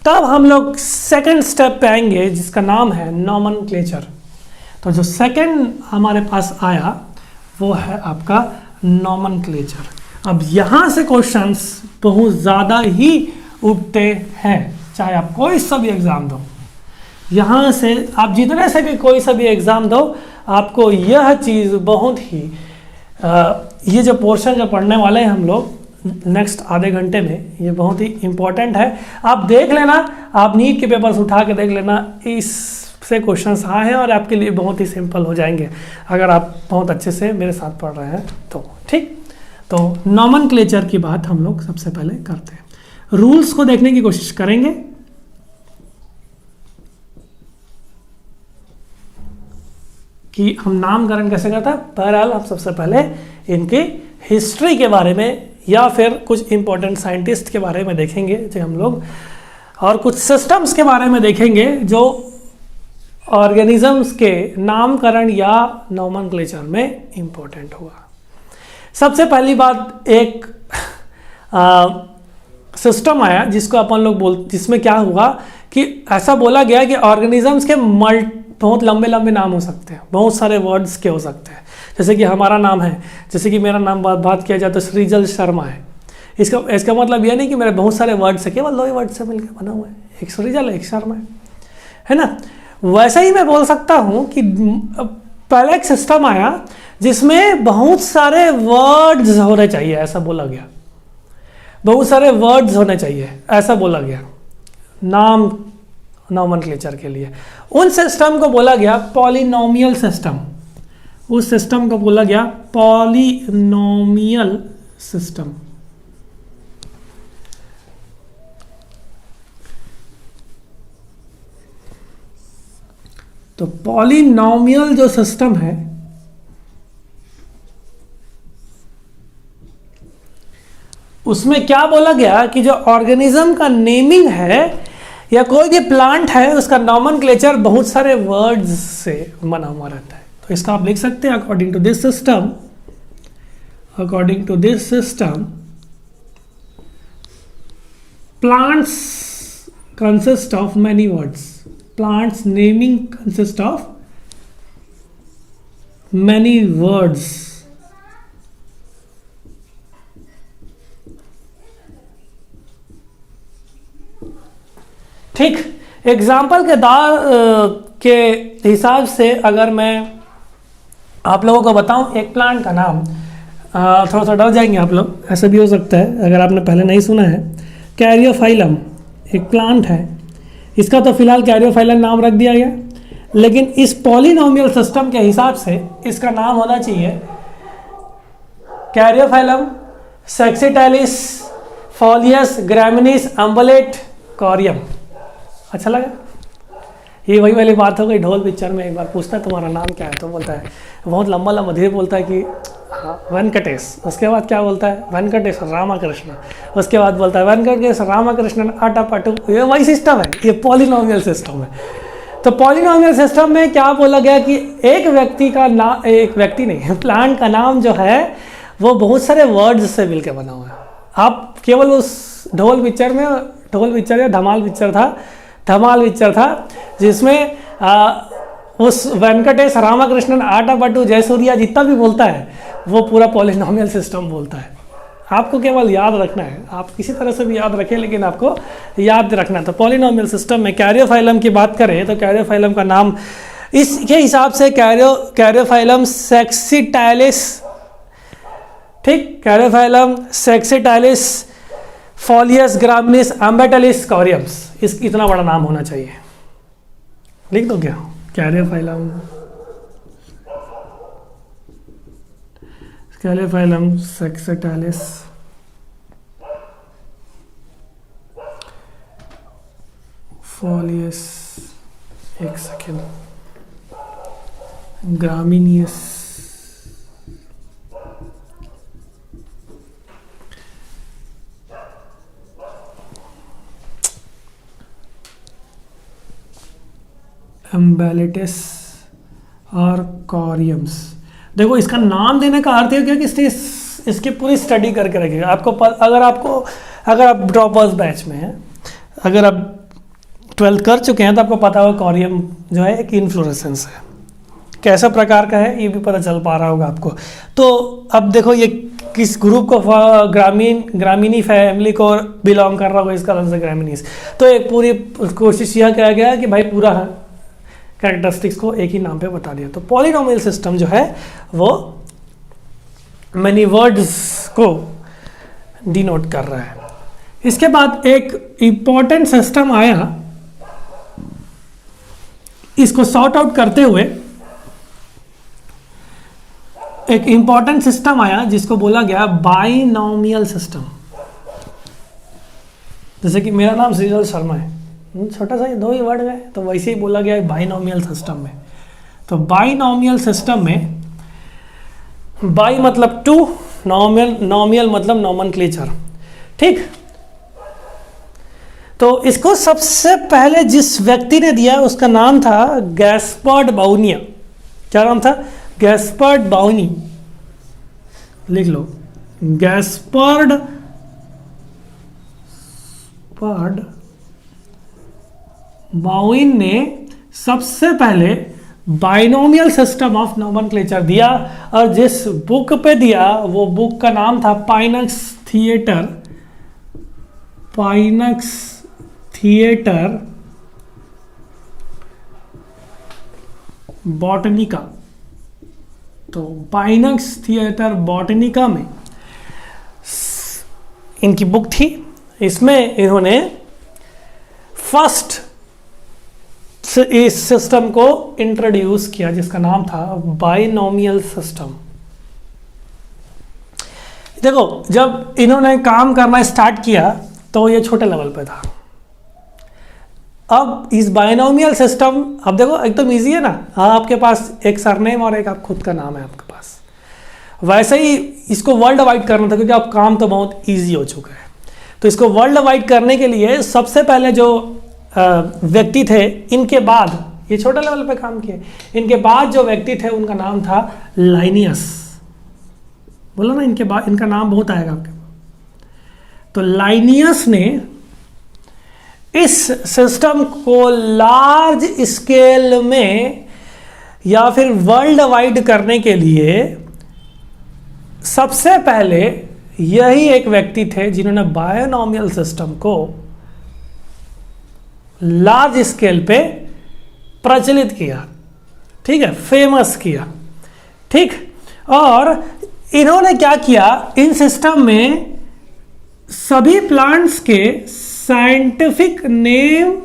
तब हम लोग सेकंड स्टेप पे आएंगे जिसका नाम है नॉमेनक्लेचर। तो जो सेकंड हमारे पास आया वो है आपका नॉमेनक्लेचर। अब यहाँ से क्वेश्चंस बहुत ज़्यादा ही उठते हैं, चाहे आप कोई सा भी एग्ज़ाम दो। यहाँ से आप जितने से भी कोई सा भी एग्ज़ाम दो, आपको यह चीज़ बहुत ही ये जो पोर्शन जो पढ़ने वाले हैं हम लोग नेक्स्ट आधे घंटे में, ये बहुत ही इम्पोर्टेंट है। आप देख लेना, आप नीट के पेपर्स उठा के देख लेना, इससे क्वेश्चंस आए हैं और आपके लिए बहुत ही सिंपल हो जाएंगे अगर आप बहुत अच्छे से मेरे साथ पढ़ रहे हैं तो। ठीक, तो नॉमेनक्लेचर की बात हम लोग सबसे पहले करते हैं। रूल्स को देखने की कोशिश करेंगे। कि हम नामकरण कैसे करते हैं। बहरहाल हम सबसे पहले इनकी हिस्ट्री के बारे में या फिर कुछ इंपॉर्टेंट साइंटिस्ट के बारे में देखेंगे जो हम लोग, और कुछ सिस्टम्स के बारे में देखेंगे जो ऑर्गेनिजम्स के नामकरण या नॉमेनक्लेचर में इंपॉर्टेंट हुआ। सबसे पहली बात, एक सिस्टम आया जिसको अपन लोग जिसमें क्या हुआ कि ऐसा बोला गया कि ऑर्गेनिजम्स के बहुत लंबे लंबे नाम हो सकते हैं, बहुत सारे वर्ड्स के हो सकते हैं। जैसे कि हमारा नाम है, जैसे कि मेरा नाम बात किया जाए तो सृजल शर्मा है। इसका मतलब यह नहीं कि मेरे बहुत सारे वर्ड्स है, केवल 2 वर्ड से मिलकर बना हुआ है, एक सृजल एक शर्मा है ना। वैसे ही मैं बोल सकता हूँ कि पहले एक सिस्टम आया जिसमें बहुत सारे वर्ड्स होने चाहिए, ऐसा बोला गया, बहुत सारे वर्ड्स होने चाहिए ऐसा बोला गया नॉमेनक्लेचर के लिए। उन सिस्टम को बोला गया पॉलिनोमियल सिस्टम। उस सिस्टम को बोला गया पॉलिनोमियल सिस्टम। तो पॉलिनोमियल जो सिस्टम है उसमें क्या बोला गया कि जो ऑर्गेनिज्म का नेमिंग है या कोई भी प्लांट है उसका नॉमेनक्लेचर बहुत सारे वर्ड्स से बना हुआ रहता है। तो इसका आप लिख सकते हैं according to this system plants consist of many words. Plants naming consist of many words. ठीक, एग्जाम्पल के हिसाब से अगर मैं आप लोगों को बताऊं एक प्लांट का नाम, थोड़ा सा डर जाएंगे आप लोग, ऐसा भी हो सकता है अगर आपने पहले नहीं सुना है। कैरियोफाइलम एक प्लांट है, इसका तो फिलहाल कैरियोफाइलम नाम रख दिया गया, लेकिन इस पॉलिनोमियल सिस्टम के हिसाब से इसका नाम होना चाहिए कैरियोफाइलम सेक्सिटाइलिस फॉलियस ग्रैमिनिस अम्बलेट कॉरियम। अच्छा लगा? ये वही वाली बात हो गई, ढोल पिक्चर में एक बार पूछता है तुम्हारा नाम क्या है, तो बोलता है बहुत लंबा लंबा धीरे बोलता है कि वेंकटेश। उसके बाद क्या बोलता है? वेंकटेश रामाकृष्ण। उसके बाद बोलता है वेंकटेश रामाकृष्णन अटापटू। ये वही सिस्टम है, ये पॉलिनोमियल सिस्टम है। तो पॉलिनोमियल सिस्टम में क्या बोला गया कि एक व्यक्ति का नाम, एक व्यक्ति नहीं, प्लांट का नाम जो है वो बहुत सारे वर्ड्स से मिलकर बना हुआ है। आप केवल उस ढोल पिक्चर या धमाल पिक्चर था जिसमें उस वेंकटेश रामाकृष्णन आटा बट्टू जयसूर्या जितना भी बोलता है वो पूरा पॉलिनोमियल सिस्टम बोलता है। आपको केवल याद रखना है, आप किसी तरह से भी याद रखें लेकिन आपको याद रखना है। तो पॉलिनोमियल सिस्टम में कैरियोफाइलम की बात करें तो कैरियोफाइलम का नाम इसके हिसाब से कैरियोफाइलम सेक्सिटाइलिस, ठीक, कैरियोफाइलम सेक्सिटाइलिस फॉलियस ग्रामिनिस एम्बेटालिस कॉरियम्स, इस इतना बड़ा नाम होना चाहिए। लिख दो क्या, कैरियोफाइलम सेक्सिटाइलिस फॉलियस, एक सेकेंड, ग्रामिनियस एम्बेलिटिस और कॉरियम्स। देखो इसका नाम देने का अर्थ है क्या कि इसकी पूरी स्टडी करके रखिएगा। अगर आप ड्रॉपर्स बैच में हैं, अगर आप 12th कर चुके हैं तो आपको पता होगा कॉरियम जो है एक इन्फ्लोरेसेंस है, कैसा प्रकार का है ये भी पता चल पा रहा होगा आपको। तो अब देखो ये किस ग्रुप को, ग्रामीनी फैमिली को बिलोंग कर रहा होगा, इसका आंसर ग्रामीनीस। तो एक पूरी कोशिश यह किया गया कि भाई पूरा कैरेक्टरिस्टिक्स को एक ही नाम पे बता दिया। तो पॉलिनोमियल सिस्टम जो है वो मेनी वर्ड्स को डिनोट कर रहा है। इसके बाद एक इंपॉर्टेंट सिस्टम आया, इसको सॉर्ट आउट करते हुए एक इंपॉर्टेंट सिस्टम आया जिसको बोला गया बाइनोमियल सिस्टम। जैसे कि मेरा नाम श्रीजल शर्मा है, छोटा सा ये 2 ही वर्ड है, तो वैसे ही बोला गया है बाइनोमियल सिस्टम में। तो बाइनोमियल सिस्टम में बाई मतलब 2, नोमियल मतलब नोमेनक्लेचर, ठीक। तो इसको सबसे पहले जिस व्यक्ति ने दिया उसका नाम था गैस्पर्ड बाउनिया। क्या नाम था? गैस्पर्ड बाउनी, लिख लो, गैस्पर्ड बाउइन ने सबसे पहले बाइनोमियल सिस्टम ऑफ नोमेनक्लेचर दिया, और जिस बुक पे दिया वो बुक का नाम था पाइनक्स थिएटर बॉटनिका। तो पाइनक्स थिएटर बॉटनिका में इनकी बुक थी। इसमें इन्होंने फर्स्ट इस सिस्टम को इंट्रोड्यूस किया जिसका नाम था बाइनोमियल सिस्टम। देखो जब इन्होंने काम करना स्टार्ट किया तो ये छोटे लेवल पे था। अब इस बाइनोमियल सिस्टम, अब देखो एकदम इजी है ना, आपके पास एक सरनेम और एक आप खुद का नाम है आपके पास। वैसे ही इसको वर्ल्ड वाइड करना था क्योंकि अब काम तो बहुत इजी हो चुका है। तो इसको वर्ल्ड वाइड करने के लिए सबसे पहले जो व्यक्ति थे, इनके बाद ये छोटे लेवल पे काम किए, इनके बाद जो व्यक्ति थे उनका नाम था लाइनियस। बोलो ना, इनके बाद इनका नाम बहुत आएगा आपके। तो लाइनियस ने इस सिस्टम को लार्ज स्केल में या फिर वर्ल्ड वाइड करने के लिए सबसे पहले यही एक व्यक्ति थे जिन्होंने बाइनोमियल सिस्टम को लार्ज स्केल पे प्रचलित किया, ठीक है, फेमस किया, ठीक। और इन्होंने क्या किया, इन सिस्टम में सभी प्लांट्स के scientific name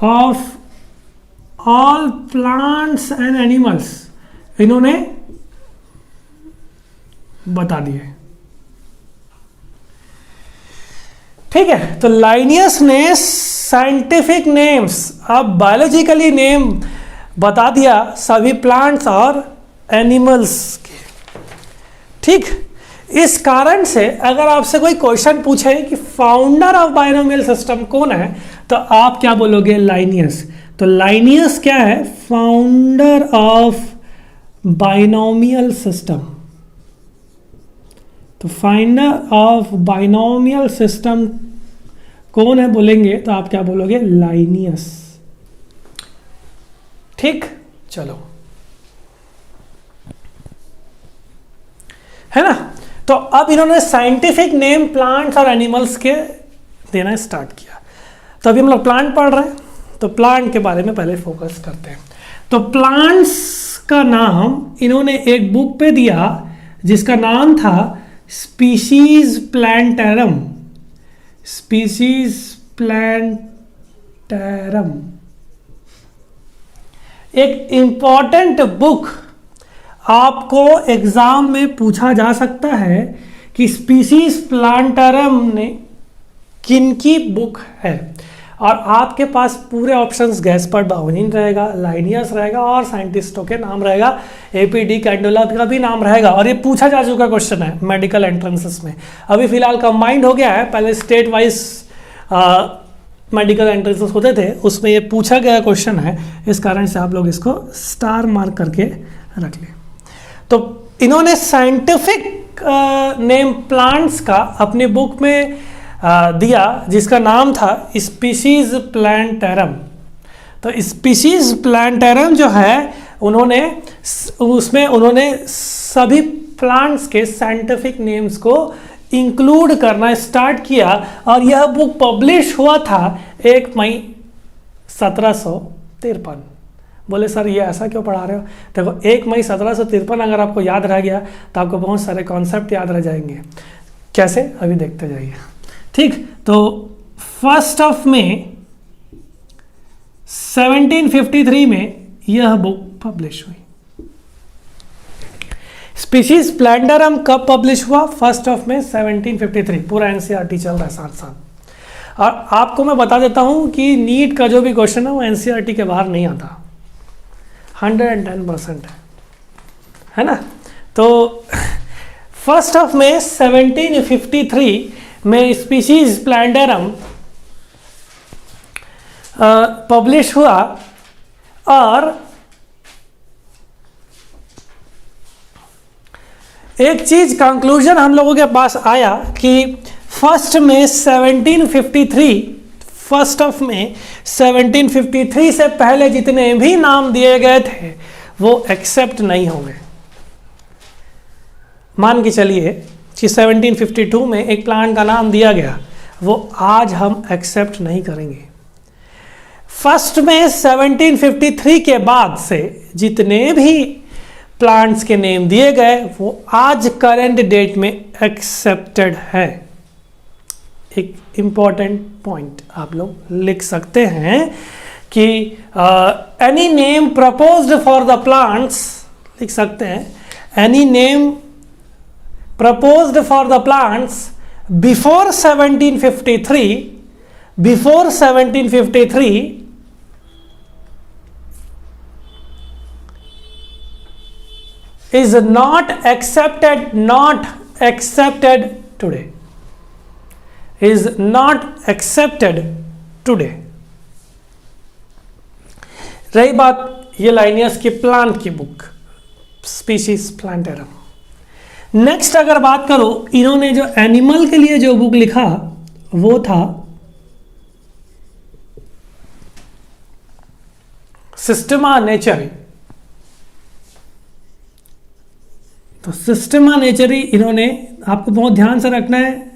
of all plants and animals इन्होंने बता दिए, ठीक है। तो लाइनियस ने साइंटिफिक नेम्स, अब बायोलॉजिकली नेम बता दिया सभी प्लांट्स और एनिमल्स के, ठीक। इस कारण से अगर आपसे कोई क्वेश्चन पूछे कि फाउंडर ऑफ बाइनोमियल सिस्टम कौन है, तो आप क्या बोलोगे? लाइनियस। तो लाइनियस क्या है? Founder of binomial system. तो फाइंडर ऑफ बाइनोमियल सिस्टम कौन है बोलेंगे तो आप क्या बोलोगे? लाइनियस। ठीक, चलो, है ना। तो अब इन्होंने साइंटिफिक नेम प्लांट्स और एनिमल्स के देना स्टार्ट किया। तो अभी हम लोग प्लांट पढ़ रहे हैं, तो प्लांट के बारे में पहले फोकस करते हैं। तो प्लांट्स का नाम इन्होंने एक बुक पे दिया जिसका नाम था स्पीशीज प्लांटेरम। स्पीशीज प्लांटेरम एक इंपॉर्टेंट बुक, आपको एग्जाम में पूछा जा सकता है कि स्पीशीज प्लांटेरम ने किनकी बुक है, और आपके पास पूरे ऑप्शंस गैस्पर्ड बाउनिन रहेगा, लाइनियस रहेगा और साइंटिस्टों के नाम रहेगा, एपीडी कैंडोला का भी नाम रहेगा। और ये पूछा जा चुका क्वेश्चन है मेडिकल एंट्रेंसेस में। अभी फिलहाल कंबाइंड हो गया है, पहले स्टेट वाइज मेडिकल एंट्रेंसेस होते थे, उसमें ये पूछा गया क्वेश्चन है, इस कारण से आप लोग इसको स्टार मार्क करके रख लें। तो इन्होंने साइंटिफिक नेम प्लांट्स का अपनी बुक में दिया जिसका नाम था स्पीशीज प्लांटेरम। तो स्पीशीज प्लांटेरम जो है उन्होंने सभी प्लांट्स के साइंटिफिक नेम्स को इंक्लूड करना स्टार्ट किया, और यह बुक पब्लिश हुआ था 1 मई 1753। बोले सर ये ऐसा क्यों पढ़ा रहे हो? देखो 1 मई 1753 अगर आपको याद रह गया तो आपको बहुत सारे कॉन्सेप्ट याद रह जाएंगे। कैसे, अभी देखते जाइए। ठीक, तो 1 मई 1753 में यह बुक पब्लिश हुई। स्पीशीज प्लांटेरम कब पब्लिश हुआ? 1 मई 1753। पूरा एनसीईआरटी चल रहा है साथ साथ। और आपको मैं बता देता हूं कि नीट का जो भी क्वेश्चन है वो एनसीईआरटी के बाहर नहीं आता, 110% है ना। तो 1 मई 1753 में स्पीशीज प्लांटेरम पब्लिश हुआ, और एक चीज कंक्लूजन हम लोगों के पास आया कि 1 मई 1753 से पहले जितने भी नाम दिए गए थे वो एक्सेप्ट नहीं होंगे। मान के चलिए कि 1752 में एक प्लांट का नाम दिया गया, वो आज हम एक्सेप्ट नहीं करेंगे। 1 मई 1753 के बाद से जितने भी प्लांट्स के नेम दिए गए वो आज करंट डेट में एक्सेप्टेड है। एक इंपॉर्टेंट पॉइंट आप लोग लिख सकते हैं कि any name proposed for the plants, लिख सकते हैं any name proposed for the plants before 1753 is not accepted today, is not accepted today। रही बात ये लाइनियस की प्लांट की बुक स्पीशीज प्लांटेरम। नेक्स्ट अगर बात करो, इन्होंने जो एनिमल के लिए जो बुक लिखा वो था सिस्टमा नेचरी। तो सिस्टमा नेचरी इन्होंने, आपको बहुत ध्यान से रखना है,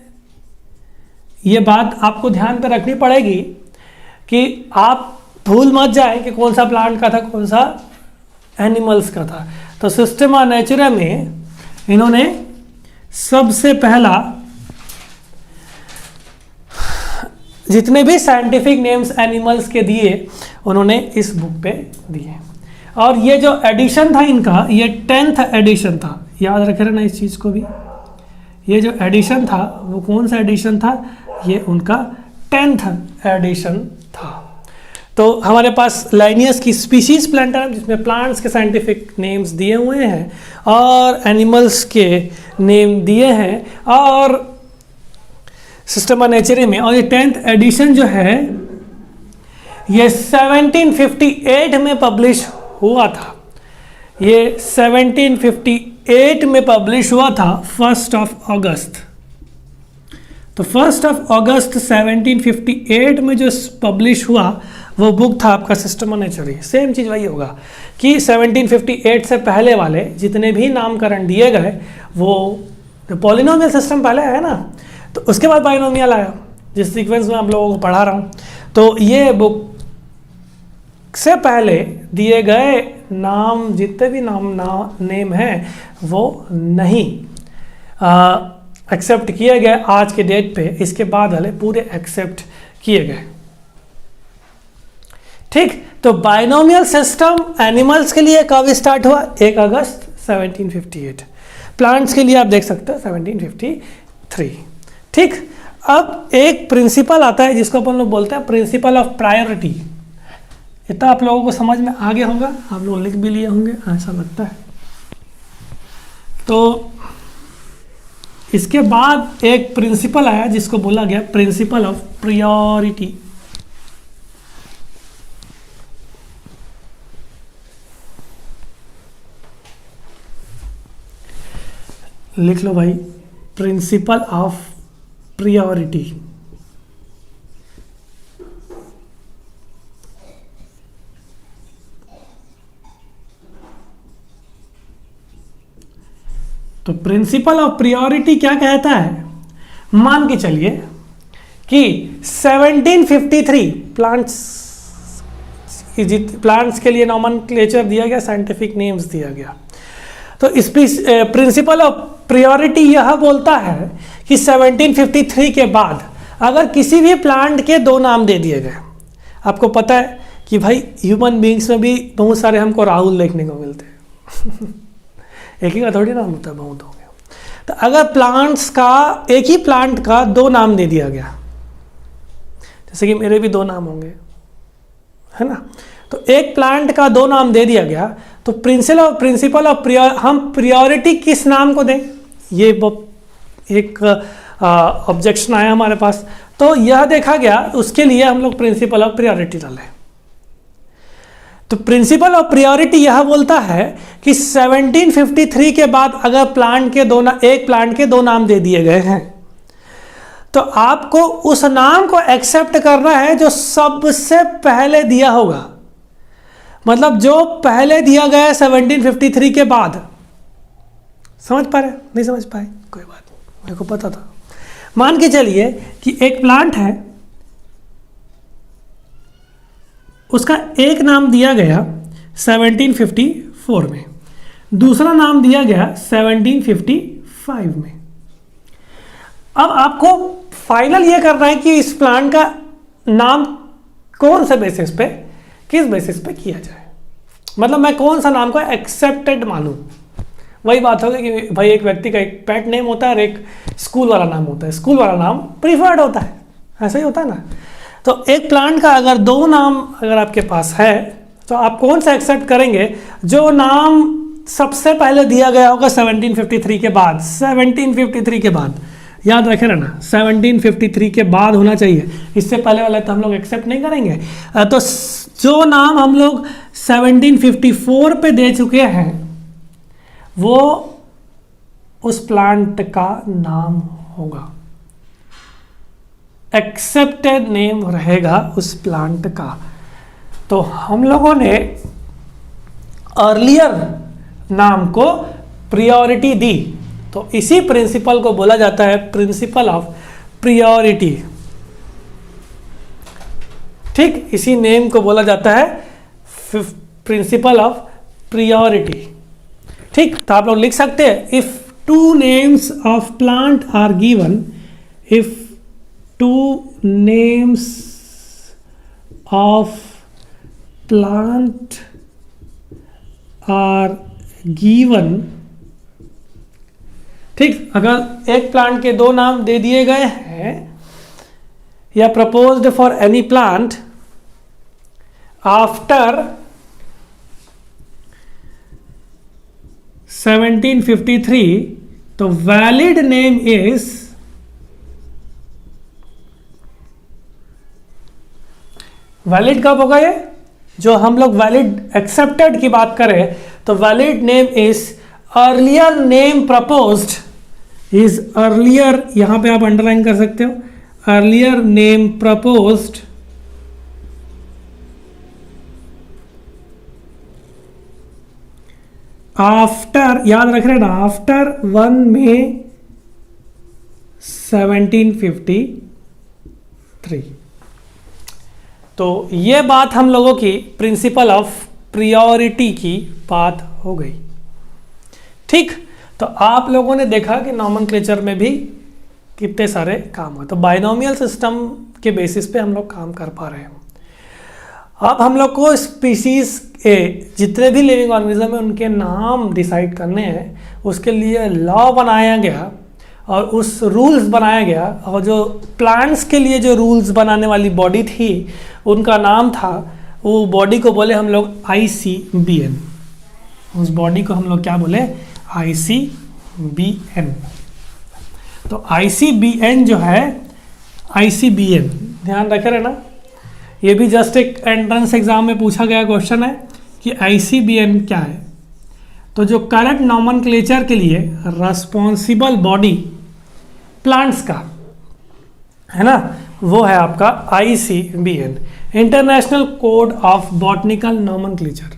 ये बात आपको ध्यान पे रखनी पड़ेगी कि आप भूल मत जाए कि कौन सा प्लांट का था कौन सा एनिमल्स का था। तो सिस्टमा नेचुरा में इन्होंने सबसे पहला जितने भी साइंटिफिक नेम्स एनिमल्स के दिए उन्होंने इस बुक पे दिए। और ये जो एडिशन था इनका, ये 10th एडिशन था, याद रखे रहना इस चीज़ को भी। ये जो एडिशन था वो कौन सा एडिशन था? ये उनका 10th एडिशन था। तो हमारे पास लाइनियस की स्पीशीज प्लांटेरम जिसमें प्लांट्स के साइंटिफिक नेम्स दिए हुए हैं और एनिमल्स के नेम दिए हैं, और सिस्टमा नेचरी में, और ये 10th एडिशन जो है ये 1758 में पब्लिश हुआ था। ये 1758 में पब्लिश हुआ था, 1 अगस्त। तो 1 अगस्त 1758 में जो पब्लिश हुआ वो बुक था आपका सिस्टम ऑफ नेचर। सेम चीज़ वही होगा कि 1758 से पहले वाले जितने भी नामकरण दिए गए वो पॉलिनोमियल सिस्टम पहले है ना, तो उसके बाद बाइनोमियल आया, जिस सीक्वेंस में आप लोगों को पढ़ा रहा हूँ। तो ये बुक से पहले दिए गए नाम जितने भी नेम हैं वो नहीं एक्सेप्ट किए गए आज के डेट पे, इसके बाद वाले पूरे एक्सेप्ट किए गए। ठीक, तो बाइनोमियल सिस्टम एनिमल्स के लिए कब स्टार्ट हुआ? 1 अगस्त 1758। प्लांट्स के लिए आप देख सकते हो 1753। ठीक, अब एक प्रिंसिपल आता है जिसको अपन लोग बोलते हैं प्रिंसिपल ऑफ प्रायोरिटी। इतना आप लोगों को समझ में आ गया होगा, आप लोग लिख भी लिए होंगे ऐसा लगता है। तो इसके बाद एक प्रिंसिपल आया जिसको बोला गया प्रिंसिपल ऑफ प्रायोरिटी। लिख लो भाई, प्रिंसिपल ऑफ प्रायोरिटी। तो प्रिंसिपल ऑफ प्रायोरिटी क्या कहता है? मान के चलिए कि 1753 प्लांट्स के लिए नॉमेनक्लेचर दिया गया, साइंटिफिक नेम्स दिया गया। तो इस प्रिंसिपल ऑफ प्रायोरिटी यह बोलता है कि 1753 के बाद अगर किसी भी प्लांट के 2 नाम दे दिए गए, आपको पता है कि भाई ह्यूमन बींग्स में भी बहुत सारे हमको राहुल देखने को मिलते हैं एक ही का थोड़ी नाम होता है, बहुत हो गया। तो अगर प्लांट्स का एक ही प्लांट का 2 नाम दे दिया गया, जैसे कि मेरे भी 2 नाम होंगे, है ना, तो एक प्लांट का 2 नाम दे दिया गया, तो प्रिंसिपल ऑफ हम प्रायोरिटी किस नाम को दें? ये एक ऑब्जेक्शन आया हमारे पास, तो यह देखा गया, उसके लिए हम लोग प्रिंसिपल ऑफ प्रायोरिटी डालें। तो प्रिंसिपल ऑफ प्रायोरिटी यह बोलता है कि 1753 के बाद अगर एक प्लांट के 2 नाम दे दिए गए हैं, तो आपको उस नाम को एक्सेप्ट करना है जो सबसे पहले दिया होगा। मतलब जो पहले दिया गया है 1753 के बाद। समझ पा रहे? नहीं समझ पाए? कोई बात नहीं, मेरे को पता था। मान के चलिए कि एक प्लांट है, उसका एक नाम दिया गया 1754 में, दूसरा नाम दिया गया 1755 में। अब आपको फाइनल ये करना है कि इस प्लांट का नाम कौन से बेसिस पे, किस बेसिस पे किया जाए, मतलब मैं कौन सा नाम को एक्सेप्टेड मानूं। वही बात होगी कि भाई एक व्यक्ति का एक पेट नेम होता है और एक स्कूल वाला नाम होता है, स्कूल वाला नाम प्रीफर्ड होता है, ऐसा ही होता है ना। तो एक प्लांट का अगर 2 नाम अगर आपके पास है, तो आप कौन सा एक्सेप्ट करेंगे? जो नाम सबसे पहले दिया गया होगा 1753 के बाद। 1753 के बाद याद रखे रहना, 1753 के बाद होना चाहिए, इससे पहले वाला तो हम लोग एक्सेप्ट नहीं करेंगे। तो जो नाम हम लोग 1754 पे दे चुके हैं वो उस प्लांट का नाम होगा, एक्सेप्टेड नेम रहेगा उस प्लांट का। तो हम लोगों ने अर्लियर नाम को प्रायोरिटी दी, तो इसी प्रिंसिपल को बोला जाता है प्रिंसिपल ऑफ प्रायोरिटी। ठीक, इसी नेम को बोला जाता है प्रिंसिपल ऑफ प्रायोरिटी। ठीक, तो आप लोग लिख सकते हैं, if 2 names of plant are given, if 2 names of plant are given। ठीक, अगर एक प्लांट के 2 नाम दे दिए गए हैं या proposed for any plant after 1753, तो वैलिड नेम इज वैलिड। कब होगा ये? जो हम लोग वैलिड एक्सेप्टेड की बात करें तो valid name is earlier name proposed, is earlier, यहां पे आप अंडरलाइन कर सकते हो, अर्लियर नेम प्रपोज्ड आफ्टर, याद रख रहे हैं ना, आफ्टर 1 मई 1753। तो ये बात हम लोगों की प्रिंसिपल ऑफ प्रियोरिटी की बात हो गई। ठीक, तो आप लोगों ने देखा कि नॉमेनक्लेचर में भी कितने सारे काम हुए। तो बाइनोमियल सिस्टम के बेसिस पे हम लोग काम कर पा रहे हैं। अब हम लोग को स्पीसीज के जितने भी लिविंग ऑर्गेनिज्म है उनके नाम डिसाइड करने हैं, उसके लिए लॉ बनाया गया और उस रूल्स बनाया गया। और जो प्लांट्स के लिए जो रूल्स बनाने वाली बॉडी थी उनका नाम था, वो बॉडी को बोले हम लोग ICBN। उस बॉडी को हम लोग क्या बोले, ICBN। तो ICBN जो है, ICBN ध्यान रखे रहे ना, ये भी जस्ट एक एंट्रेंस एग्जाम में पूछा गया क्वेश्चन है कि ICBN क्या है। तो जो करेक्ट नॉमेनक्लेचर के लिए रेस्पॉन्सिबल बॉडी प्लांट्स का है ना, वो है आपका ICBN, international code of botanical nomenclature.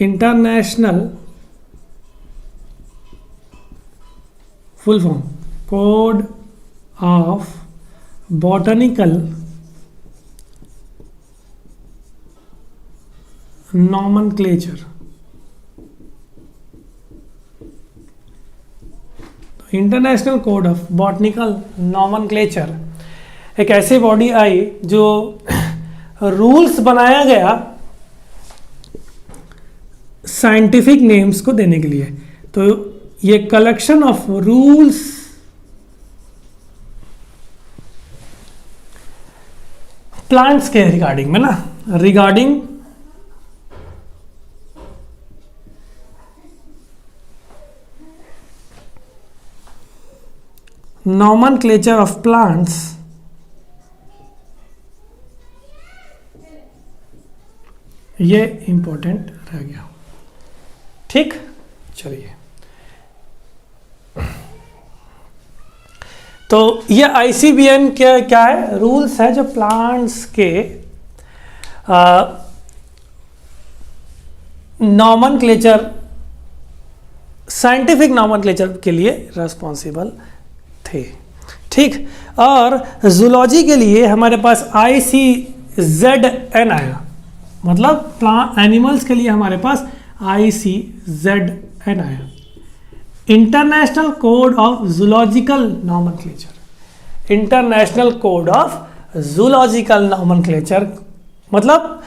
International full form code of botanical nomenclature. International code of botanical nomenclature एक ऐसी बॉडी आई जो रूल्स बनाया गया साइंटिफिक नेम्स को देने के लिए। तो ये कलेक्शन ऑफ रूल्स प्लांट्स के रिगार्डिंग में ना, रिगार्डिंग nomenclature of plants ये इंपॉर्टेंट रह गया। ठीक, चलिए, तो ये ICBN क्या है, रूल्स है जो प्लांट्स के नॉमेनक्लेचर, साइंटिफिक नॉमेनक्लेचर के लिए रेस्पॉन्सिबल थे। ठीक, और जूलॉजी के लिए हमारे पास ICZN आया, मतलब प्लांट एनिमल्स के लिए हमारे पास ICZN आया, international code of zoological nomenclature. International code of zoological nomenclature मतलब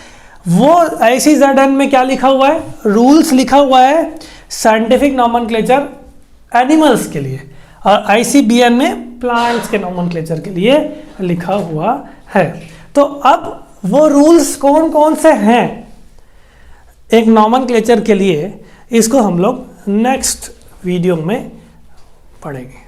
वो ICZN में क्या लिखा हुआ है, रूल्स लिखा हुआ है साइंटिफिक नॉमेनक्लेचर एनिमल्स के लिए, और ICBN में प्लांट्स के नॉमेनक्लेचर के लिए लिखा हुआ है। तो अब वो रूल्स कौन कौन से हैं एक नॉमेनक्लेचर के लिए, इसको हम लोग नेक्स्ट वीडियो में पढ़ेंगे।